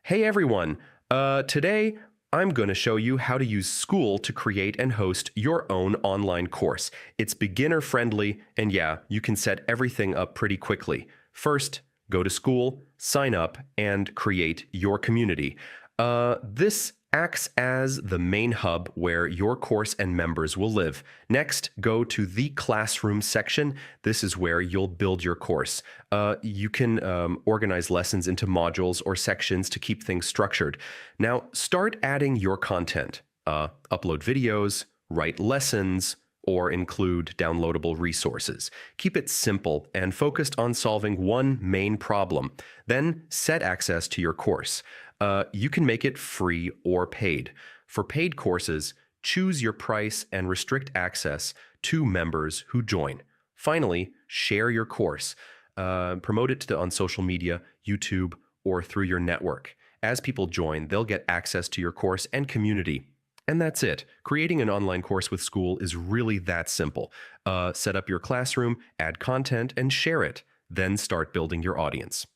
Hey everyone! Today I'm going to show you how to use Skool to create and host your own online course. It's beginner friendly, and yeah, you can set everything up pretty quickly. First, go to Skool, sign up, and create your community. This acts as the main hub where your course and members will live. Next, go to the classroom section. This is where you'll build your course. You can organize lessons into modules or sections to keep things structured. Now, start adding your content. Upload videos, write lessons, or include downloadable resources. Keep it simple and focused on solving one main problem. Then set access to your course. You can make it free or paid. For paid courses, choose your price and restrict access to members who join. Finally, share your course. Promote it on social media, YouTube, or through your network. As people join, they'll get access to your course and community. And that's it. Creating an online course with Skool is really that simple. Set up your classroom, add content, and share it. Then start building your audience.